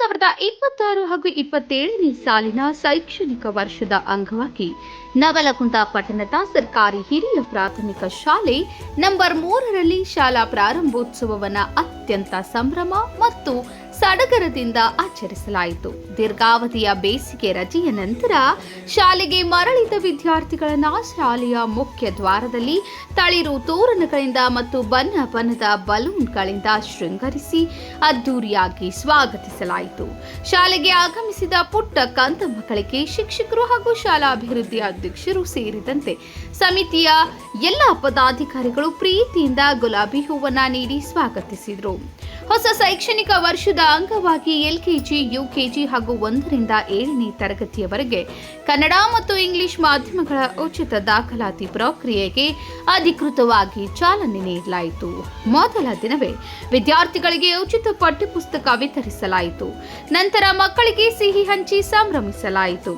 2026 ಹಾಗೂ 27ನೇ ಸಾಲಿನ ಶೈಕ್ಷಣಿಕ ವರ್ಷದ ಅಂಗವಾಗಿ ನವಲಗುಂದ ಪಟ್ಟಣದ ಸರ್ಕಾರಿ ಹಿರಿಯ ಪ್ರಾಥಮಿಕ ಶಾಲೆ ನಂಬರ್ 3ರಲ್ಲಿ ಶಾಲಾ ಪ್ರಾರಂಭೋತ್ಸವವನ್ನು ಅತ್ಯಂತ ಸಂಭ್ರಮ ಮತ್ತು ಸಡಗರದಿಂದ ಆಚರಿಸಲಾಯಿತು. ದೀರ್ಘಾವಧಿಯ ಬೇಸಿಗೆ ರಜೆಯ ನಂತರ ಶಾಲೆಗೆ ಮರಳಿದ ವಿದ್ಯಾರ್ಥಿಗಳನ್ನು ಶಾಲೆಯ ಮುಖ್ಯ ದ್ವಾರದಲ್ಲಿ ತಳಿರು ತೋರಣಗಳಿಂದ ಮತ್ತು ಬಣ್ಣ ಬಣ್ಣದ ಬಲೂನ್ಗಳಿಂದ ಶೃಂಗರಿಸಿ ಅದ್ದೂರಿಯಾಗಿ ಸ್ವಾಗತಿಸಲಾಯಿತು. ಶಾಲೆಗೆ ಆಗಮಿಸಿದ ಪುಟ್ಟ ಕಂದ ಮಕ್ಕಳಿಗೆ ಶಿಕ್ಷಕರು ಹಾಗೂ ಶಾಲಾ ಅಭಿವೃದ್ಧಿ ಅಧ್ಯಕ್ಷರು ಸೇರಿದಂತೆ ಸಮಿತಿಯ ಎಲ್ಲ ಪದಾಧಿಕಾರಿಗಳು ಪ್ರೀತಿಯಿಂದ ಗುಲಾಬಿ ಹೂವನ್ನ ನೀಡಿ ಸ್ವಾಗತಿಸಿದರು. ಹೊಸ ಶೈಕ್ಷಣಿಕ ವರ್ಷದ ಅಂಗವಾಗಿ ಎಲ್ಕೆಜಿ, ಯುಕೆಜಿ ಹಾಗೂ 1ರಿಂದ 7ನೇ ತರಗತಿಯವರೆಗೆ ಕನ್ನಡ ಮತ್ತು ಇಂಗ್ಲಿಷ್ ಮಾಧ್ಯಮಗಳ ಉಚಿತ ದಾಖಲಾತಿ ಪ್ರಕ್ರಿಯೆಗೆ ಅಧಿಕೃತವಾಗಿ ಚಾಲನೆ ನೀಡಲಾಯಿತು. ಮೊದಲ ದಿನವೇ ವಿದ್ಯಾರ್ಥಿಗಳಿಗೆ ಉಚಿತ ಪಠ್ಯಪುಸ್ತಕ ವಿತರಿಸಲಾಯಿತು. ನಂತರ ಮಕ್ಕಳಿಗೆ ಸಿಹಿ ಹಂಚಿ ಸಂಭ್ರಮಿಸಲಾಯಿತು.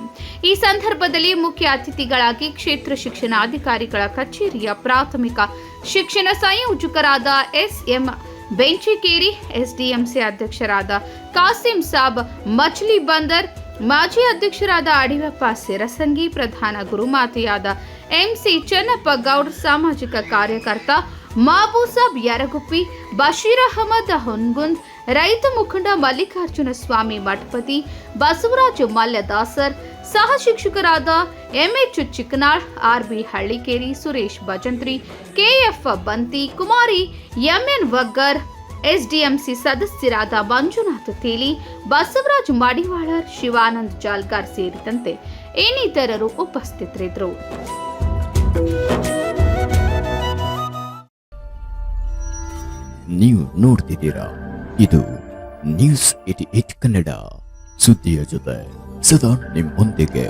ಈ ಸಂದರ್ಭದಲ್ಲಿ ಮುಖ್ಯ ಅತಿಥಿಗಳಾಗಿ ಕ್ಷೇತ್ರ ಶಿಕ್ಷಣಾಧಿಕಾರಿಗಳ ಕಚೇರಿಯ ಪ್ರಾಥಮಿಕ ಶಿಕ್ಷಣ ಸಂಯೋಜಕರಾದ ಎಸ್.ಎಂ. ಬೆಂಚಿಕೇರಿ, ಎಸ್ಡಿಎಂಸಿ ಅಧ್ಯಕ್ಷರಾದ ಕಾಸಿಂ ಸಾಬ್ ಮಚ್ಲಿ ಬಂದರ್, ಮಾಜಿ ಅಧ್ಯಕ್ಷರಾದ ಅಡಿಯಪ್ಪ ಸಿರಸಂಗಿ, ಪ್ರಧಾನ ಗುರುಮಾತೆಯಾದ ಎಂಸಿ ಚೆನ್ನಪ್ಪ ಗೌಡ್, ಸಾಮಾಜಿಕ ಕಾರ್ಯಕರ್ತ ಮಾಬೂಸಾಬ್ ಯರಗುಪ್ಪಿ, ಬಶೀರ್ ಅಹಮದ್ ಹುನ್ಗುಂದ್, ರೈತ ಮುಖಂಡ ಮಲ್ಲಿಕಾರ್ಜುನ ಸ್ವಾಮಿ ಮಠಪತಿ, ಬಸವರಾಜ ಮಲ್ಯದಾಸರ್, ಸಹ ಶಿಕ್ಷಕರಾದ MH Chikkanal, RB Hallikeri, Suresh Bhajantri, KF Banti, Kumari MN Waggar, SDMC ಸದಸ್ಯರಾದ ಮಂಜುನಾಥ್ ತೇಲಿ, ಬಸವರಾಜ್ ಮಡಿವಾಳರ್, ಶಿವಾನಂದ್ ಜಾಲ್ಗಾರ್ ಸೇರಿದಂತೆ ಇನ್ನಿತರರು ಉಪಸ್ಥಿತರಿದ್ದರು. ನೀವು ನೋಡ್ತಿದ್ದೀರಾ, ಇದು ನ್ಯೂಸ್ 88 ಕನ್ನಡ, ಸುದ್ದಿಯ ಜೊತೆ ಸದಾ ನಿಮ್ಮೊಂದಿಗೆ.